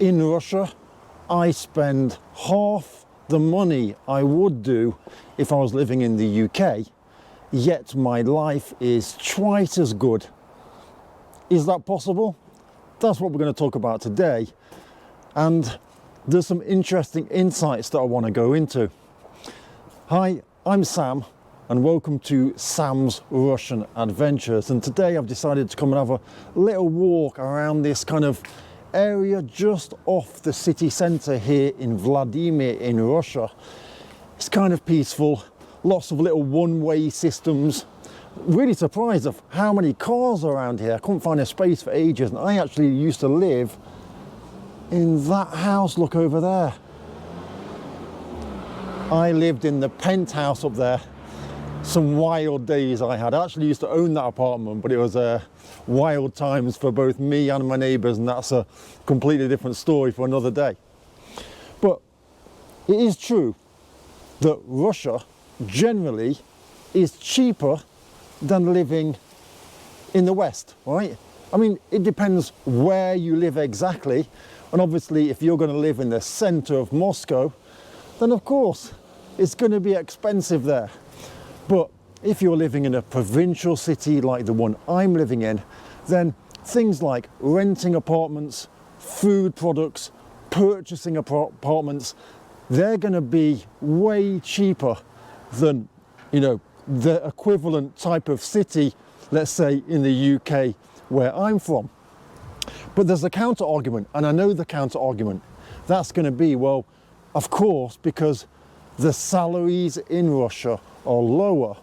in Russia, I spend half the money I would do if I was living in the UK, yet my life is twice as good. Is that possible? That's what we're going to talk about today. And there's some interesting insights that I want to go into. Hi, I'm Sam, and welcome to Sam's Russian Adventures. And today I've decided to come and have a little walk around this kind of area just off the city centre here in Vladimir in Russia. It's kind of peaceful, lots of little one-way systems. Really surprised of how many cars are around here. I couldn't find a space for ages, and I actually used to live in that house, look over there. I lived in the penthouse up there. Some wild days I had. I actually used to own that apartment, but it was wild times for both me and my neighbours, and that's a completely different story for another day. But it is true that Russia generally is cheaper than living in the West, right? I mean, it depends where you live exactly, and obviously if you're going to live in the centre of Moscow, then of course it's going to be expensive there. But if you're living in a provincial city like the one I'm living in, then things like renting apartments, food products, purchasing apartments, they're going to be way cheaper than, you know, the equivalent type of city, let's say in the UK where I'm from. But there's a counter argument, and I know the counter argument. That's going to be, well, of course, because the salaries in Russia are lower.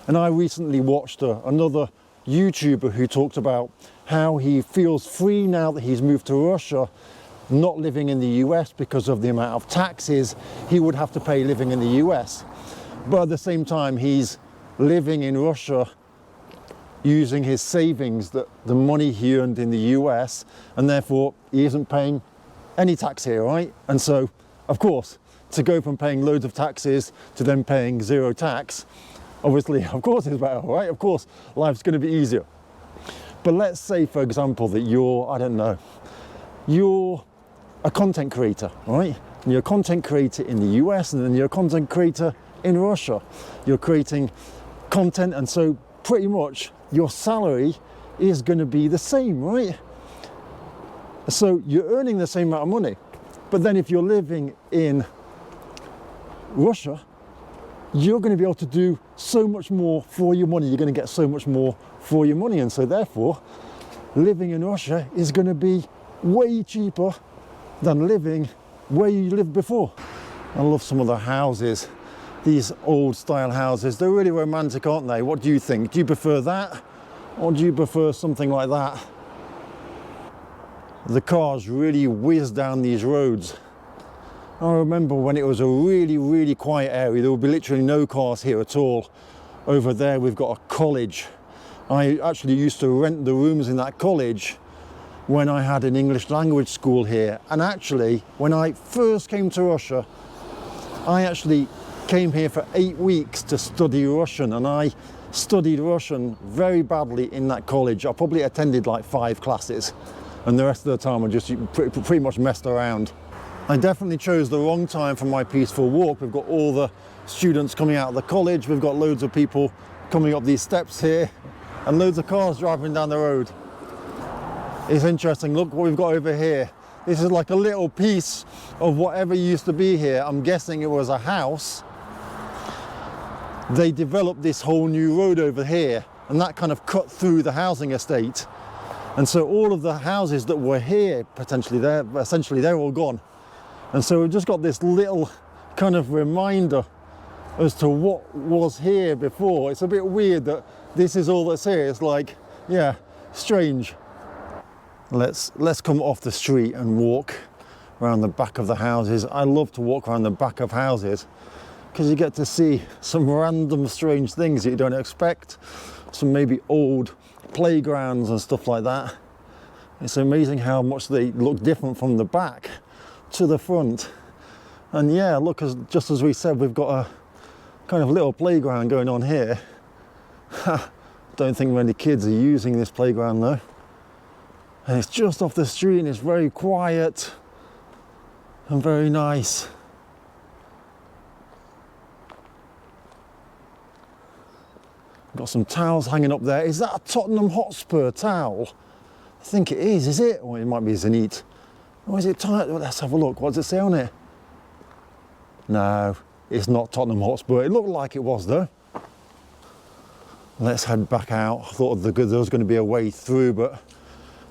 And I recently watched another YouTuber who talked about how he feels free now that he's moved to Russia, not living in the US because of the amount of taxes he would have to pay living in the US. But at the same time, he's living in Russia using his savings, the money he earned in the US, and therefore he isn't paying any tax here, right? And so, of course, to go from paying loads of taxes to then paying zero tax, obviously, of course it's better, right? Of course, life's going to be easier. But let's say, for example, that you're, I don't know, you're a content creator, right? And you're a content creator in the US, and then you're a content creator in Russia. You're creating content, and so pretty much your salary is going to be the same, right? So you're earning the same amount of money. But then if you're living in Russia, you're going to be able to do so much more for your money. You're going to get so much more for your money. And so therefore, living in Russia is going to be way cheaper than living where you lived before. I love some of the houses, these old style houses. They're really romantic, aren't they? What do you think? Do you prefer that, or do you prefer something like that? The cars really whiz down these roads. I remember when it was a really quiet area. There would be literally no cars here at all. Over there we've got a college. I actually used to rent the rooms in that college when I had an English language school here. And actually, when I first came to Russia, I actually came here for 8 weeks to study Russian, and I studied Russian very badly in that college. I probably attended like 5 classes, and the rest of the time I just pretty much messed around. I definitely chose the wrong time for my peaceful walk. We've got all the students coming out of the college, we've got loads of people coming up these steps here, and loads of cars driving down the road. It's interesting, look what we've got over here. This is like a little piece of whatever used to be here. I'm guessing it was a house. They developed this whole new road over here, and that kind of cut through the housing estate. And so all of the houses that were here, potentially, they're all gone. And so we've just got this little kind of reminder as to what was here before. It's a bit weird that this is all that's here. It's like, yeah, strange. Let's come off the street and walk around the back of the houses. I love to walk around the back of houses because you get to see some random strange things that you don't expect. Some maybe old playgrounds and stuff like that. It's amazing how much they look different from the back to the front. And yeah, look, just as we said, we've got a kind of little playground going on here. Don't think many kids are using this playground though. And it's just off the street and it's very quiet. and very nice. Got some towels hanging up there. Is that a Tottenham Hotspur towel? I think it is it? Or it might be Zenit. Or is it tight? Well, let's have a look. What does it say on it? No, it's not Tottenham Hotspur. It looked like it was though. Let's head back out. I thought there was going to be a way through, but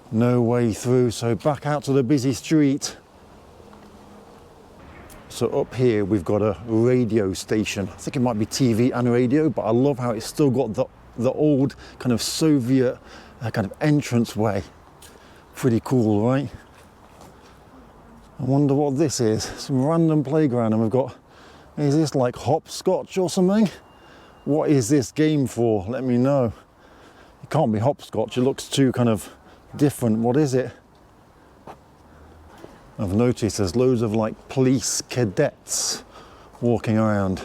no way through. So back out to the busy street. So up here we've got a radio station. I think it might be TV and radio, but I love how it's still got the old kind of Soviet kind of entrance way. Pretty cool, right? I wonder what this is. Some random playground, and we've got, is this like hopscotch or something? What is this game for? Let me know. It can't be hopscotch. It looks too kind of different. What is it? I've noticed there's loads of like police cadets walking around.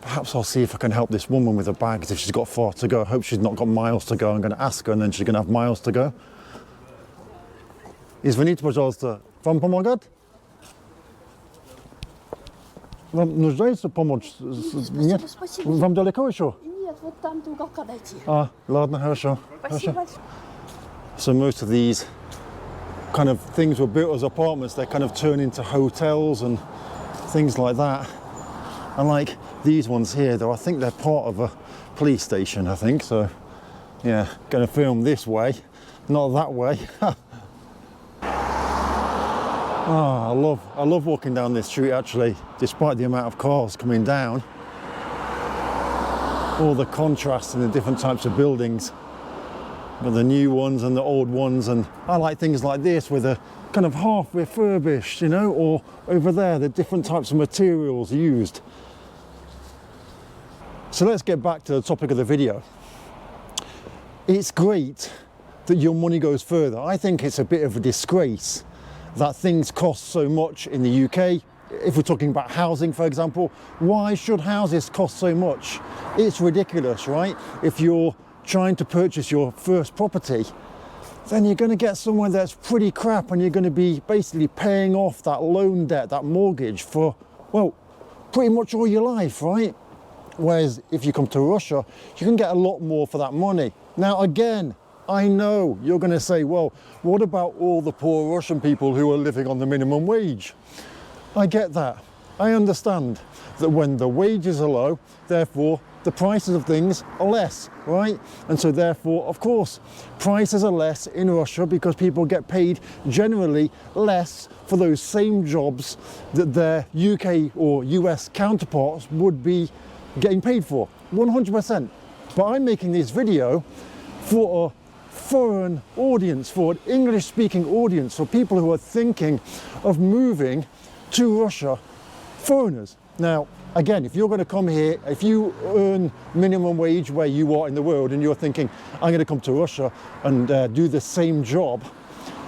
Perhaps I'll see if I can help this woman with her bags if she's got far to go. I hope she's not got miles to go. I'm going to ask her and then she's going to have miles to go. Извините, пожалуйста, вам помогать? Вам нуждается помочь? Нет? Спасибо. Вам далеко еще? Нет, вот там до уголка дойти. Ладно, хорошо. Спасибо большое. So most of these kind of things were built as apartments. They kind of turn into hotels and things like that. And like these ones here, though, I think they're part of a police station, I think. So yeah, going to film this way, not that way. I love walking down this street actually, despite the amount of cars coming down. All the contrast in the different types of buildings. Got the new ones and the old ones, and I like things like this where they're kind of half refurbished, you know, or over there, the different types of materials used. So let's get back to the topic of the video. It's great that your money goes further. I think it's a bit of a disgrace that things cost so much in the UK. If we're talking about housing, for example, why should houses cost so much? It's ridiculous, right? If you're trying to purchase your first property, then you're going to get somewhere that's pretty crap and you're going to be basically paying off that loan debt, that mortgage for, well, pretty much all your life, right? Whereas if you come to Russia, you can get a lot more for that money. Now, again, I know you're going to say, well, what about all the poor Russian people who are living on the minimum wage? I get that. I understand that when the wages are low, therefore the prices of things are less, right? And so therefore, of course, prices are less in Russia because people get paid generally less for those same jobs that their UK or US counterparts would be getting paid for, 100%. But I'm making this video for a foreign audience, for an English-speaking audience, for people who are thinking of moving to Russia, foreigners. Now, again, if you're going to come here, if you earn minimum wage where you are in the world and you're thinking, I'm going to come to Russia and do the same job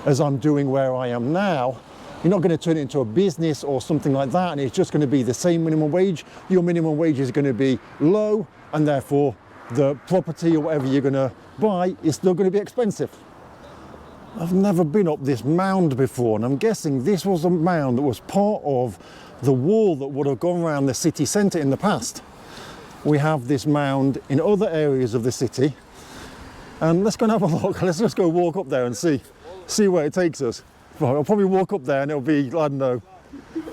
as I'm doing where I am now, you're not going to turn it into a business or something like that, and it's just going to be the same minimum wage. Your minimum wage is going to be low, and therefore the property or whatever you're going to buy is still going to be expensive. I've never been up this mound before, and I'm guessing this was a mound that was part of the wall that would have gone around the city centre in the past. We have this mound in other areas of the city, and let's go and have a look. Let's just go walk up there and see where it takes us. Well, I'll probably walk up there and it'll be, I don't know,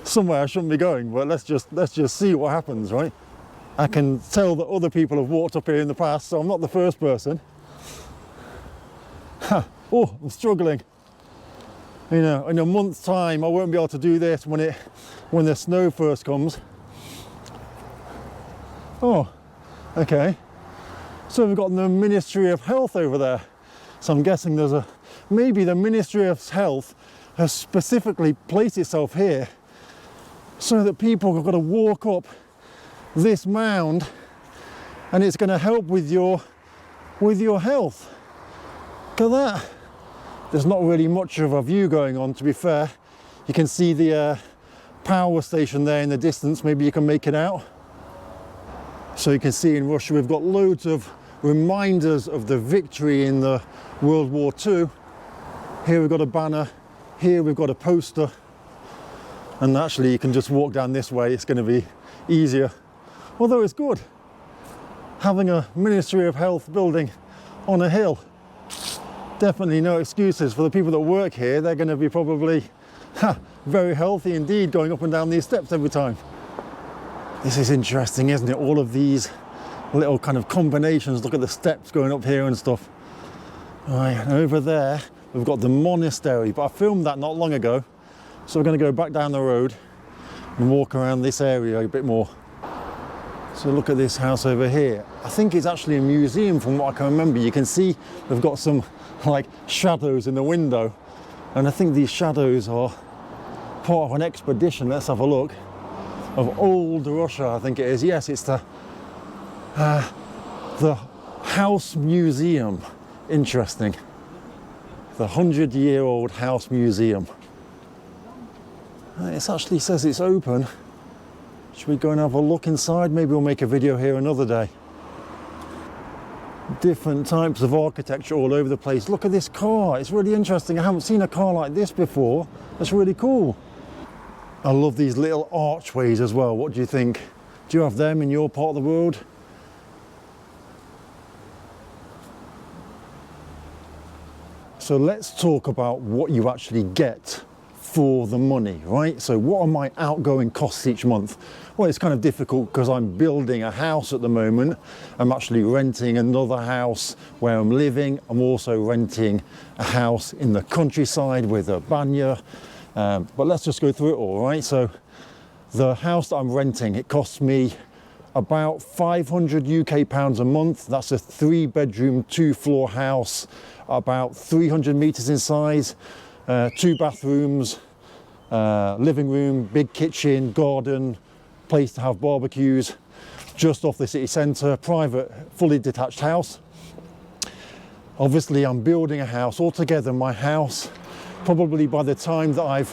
somewhere I shouldn't be going, but let's just see what happens, right? I can tell that other people have walked up here in the past, so I'm not the first person. Oh, I'm struggling. You know, in a month's time, I won't be able to do this when the snow first comes. Oh, okay. So we've got the Ministry of Health over there. So I'm guessing maybe the Ministry of Health has specifically placed itself here so that people have got to walk up this mound, and it's going to help with your health. Look at that. There's not really much of a view going on, to be fair. You can see the power station there in the distance. Maybe you can make it out. So you can see in Russia we've got loads of reminders of the victory in the World War II. Here we've got a banner, here we've got a poster. And actually you can just walk down this way, it's going to be easier. Although it's good having a Ministry of Health building on a hill. Definitely no excuses for the people that work here. They're going to be probably very healthy indeed, going up and down these steps every time. This is interesting, isn't it? All of these little kind of combinations. Look at the steps going up here and stuff. Right, and over there we've got the monastery, but I filmed that not long ago, so we're going to go back down the road and walk around this area a bit more. So look at this house over here. I think it's actually a museum from what I can remember. You can see they've got some like shadows in the window, and I think these shadows are part of an expedition. Let's have a look. Of old Russia, I think it is. Yes, it's the House Museum. Interesting. The 100-year-old House Museum. It actually says it's open. Should we go and have a look inside? Maybe we'll make a video here another day. Different types of architecture all over the place. Look at this car. It's really interesting. I haven't seen a car like this before. That's really cool. I love these little archways as well. What do you think? Do you have them in your part of the world? So let's talk about what you actually get for the money, right? So what are my outgoing costs each month? Well, it's kind of difficult because I'm building a house at the moment. I'm actually renting another house where I'm living. I'm also renting a house in the countryside with a banya. But let's just go through it all, right? So the house that I'm renting, it costs me about 500 UK pounds a month. That's a 3-bedroom, 2-floor house, about 300 meters in size, 2 bathrooms, living room, big kitchen, garden, place to have barbecues, just off the city centre, private, fully detached house. Obviously, I'm building a house. Altogether, my house, probably by the time that I've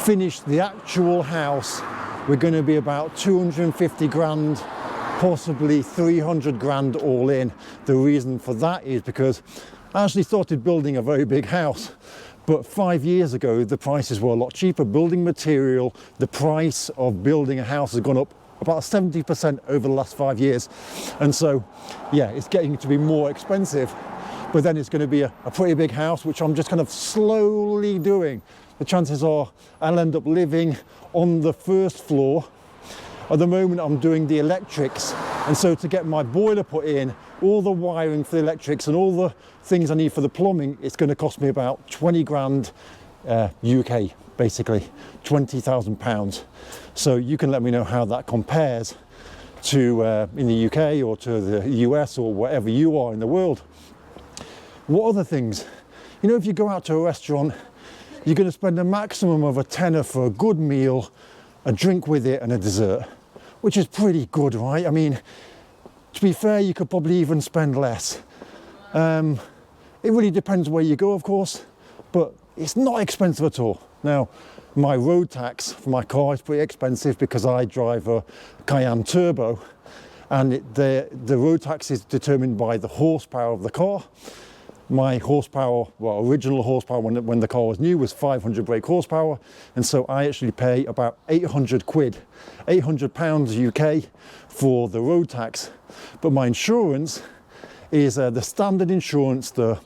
finished the actual house, we're going to be about 250 grand, possibly 300 grand all in. The reason for that is because I actually started building a very big house, but 5 years ago the prices were a lot cheaper. Building material, the price of building a house has gone up about 70% over the last 5 years, and so yeah, it's getting to be more expensive. But then it's going to be a pretty big house, which I'm just kind of slowly doing. The chances are I'll end up living on the first floor. At the moment I'm doing the electrics, and so to get my boiler put in, all the wiring for the electrics and all the things I need for the plumbing, it's going to cost me about 20 grand UK, basically £20,000. So you can let me know how that compares to in the UK or to the US or wherever you are in the world. What other things? You know, if you go out to a restaurant, you're going to spend a maximum of a tenner for a good meal, a drink with it and a dessert, which is pretty good, right? I mean, to be fair, you could probably even spend less. It really depends where you go, of course, but it's not expensive at all. Now, my road tax for my car is pretty expensive because I drive a Cayenne Turbo, and the road tax is determined by the horsepower of the car. My horsepower, well, original horsepower when the car was new was 500 brake horsepower, and so I actually pay about 800 quid, 800 pounds UK for the road tax. But my insurance is the standard insurance, the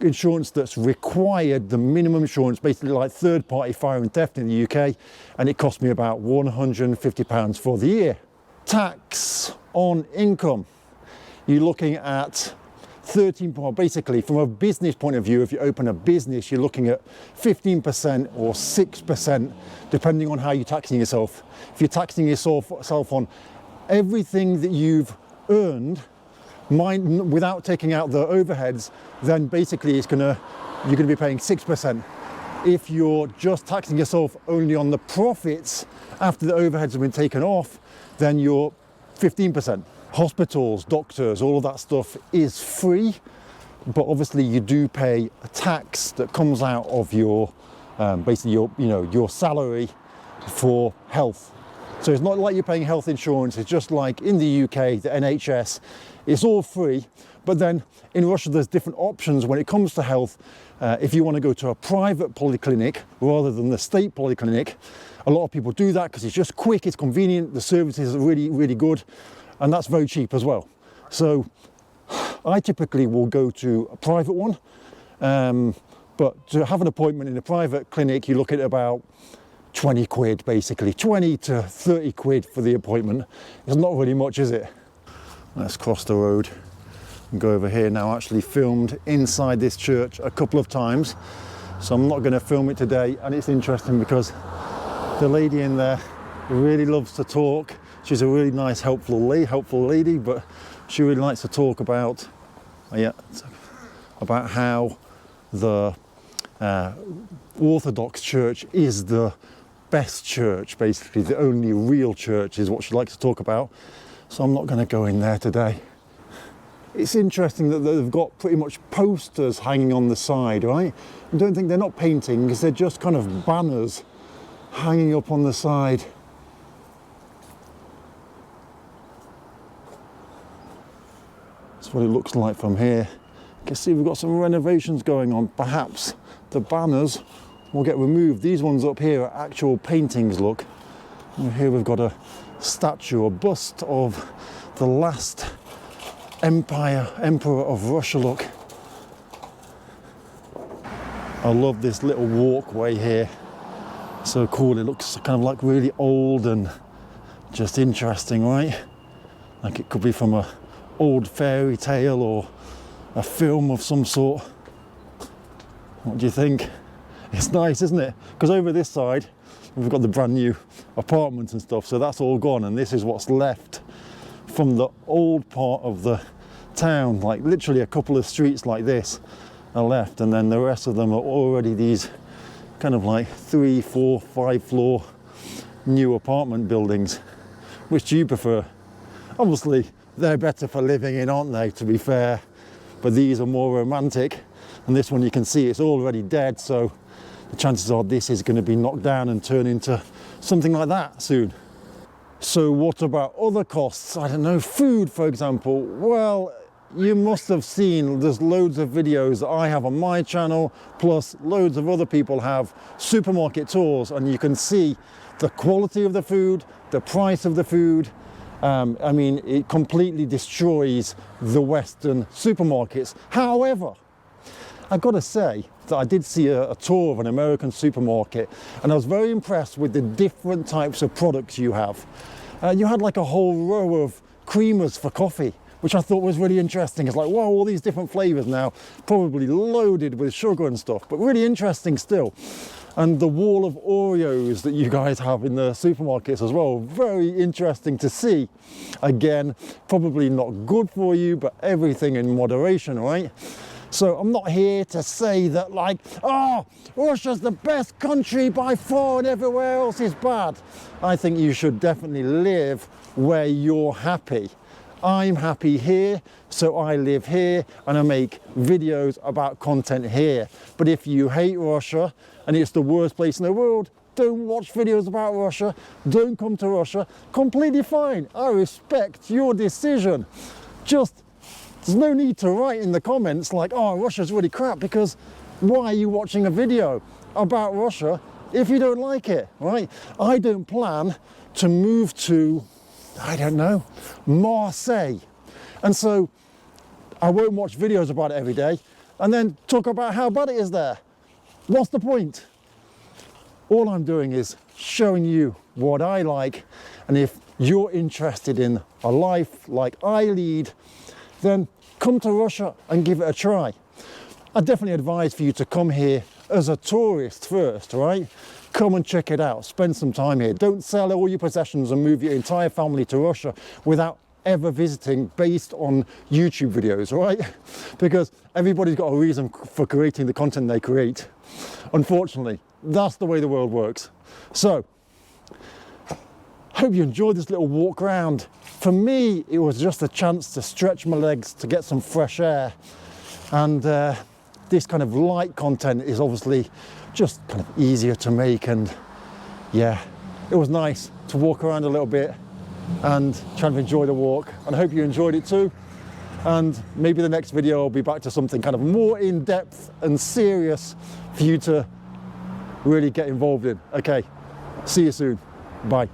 insurance that's required, the minimum insurance, basically like third-party fire and theft in the UK, and it cost me about £150 for the year. Tax on income, you're looking at 13, basically from a business point of view, if you open a business, you're looking at 15% or 6%, depending on how you're taxing yourself. If you're taxing yourself on everything that you've earned, without taking out the overheads, then basically you're going to be paying 6%. If you're just taxing yourself only on the profits after the overheads have been taken off, then you're 15%. Hospitals, doctors, all of that stuff is free, but obviously you do pay a tax that comes out of your basically your salary for health. So it's not like you're paying health insurance. It's just like in the UK, the NHS, it's all free. But then in Russia, there's different options when it comes to health. If you want to go to a private polyclinic rather than the state polyclinic, a lot of people do that because it's just quick, it's convenient, the services are really, really good, and that's very cheap as well. So I typically will go to a private one, but to have an appointment in a private clinic, you look at about 20 quid basically, 20 to 30 quid for the appointment. It's not really much, is it? Let's cross the road and go over here now. I actually filmed inside this church a couple of times, so I'm not going to film it today. And it's interesting because the lady in there really loves to talk. She's a really nice, helpful lady, but she really likes to talk about how the Orthodox Church is the best church, basically the only real church is what she likes to talk about. So I'm not going to go in there today. It's interesting that they've got pretty much posters hanging on the side, right? I don't think they're not paintings, they're just kind of banners hanging up on the side. That's what it looks like from here. You can see we've got some renovations going on. Perhaps the banners will get removed. These ones up here are actual paintings, look. And here we've got a statue, a bust of the last emperor of Russia, look. I love this little walkway here. So cool, it looks kind of like really old and just interesting, right? Like it could be from a old fairy tale or a film of some sort. What do you think? It's nice, isn't it? Because over this side we've got the brand new apartments and stuff, so that's all gone, and this is what's left from the old part of the town. Like literally a couple of streets like this are left, and then the rest of them are already these kind of like 3, 4, 5 floor new apartment buildings. Which do you prefer? Obviously they're better for living in, aren't they, to be fair, but these are more romantic, and this one you can see it's already dead, so the chances are this is going to be knocked down and turn into something like that soon. So what about other costs? I don't know, food for example. Well, you must have seen there's loads of videos that I have on my channel, plus loads of other people have supermarket tours, and you can see the quality of the food, the price of the food. I mean, it completely destroys the Western supermarkets. However, I've got to say that I did see a tour of an American supermarket, and I was very impressed with the different types of products you have. You had like a whole row of creamers for coffee, which I thought was really interesting. It's like, wow, all these different flavors now, probably loaded with sugar and stuff, but really interesting still. And the wall of Oreos that you guys have in the supermarkets as well, very interesting to see. Again, probably not good for you, but everything in moderation, right? So I'm not here to say that like, oh, Russia's the best country by far and everywhere else is bad. I think you should definitely live where you're happy. I'm happy here, so I live here and I make videos about content here. But if you hate Russia and it's the worst place in the world, don't watch videos about Russia, don't come to Russia. Completely fine, I respect your decision. Just, there's no need to write in the comments like, oh, Russia's really crap, because why are you watching a video about Russia if you don't like it, right? I don't plan to move to, I don't know, Marseille. And so I won't watch videos about it every day and then talk about how bad it is there. What's the point? All I'm doing is showing you what I like, and if you're interested in a life like I lead, then come to Russia and give it a try. I definitely advise for you to come here as a tourist first, right? Come and check it out, spend some time here. Don't sell all your possessions and move your entire family to Russia without ever visiting based on YouTube videos, right? Because everybody's got a reason for creating the content they create. Unfortunately, that's the way the world works. So, hope you enjoyed this little walk around. For me, it was just a chance to stretch my legs, to get some fresh air. And this kind of light content is obviously just kind of easier to make, and yeah, it was nice to walk around a little bit and try to enjoy the walk. And I hope you enjoyed it too. And maybe the next video will be back to something kind of more in-depth and serious for you to really get involved in. Okay, see you soon. Bye.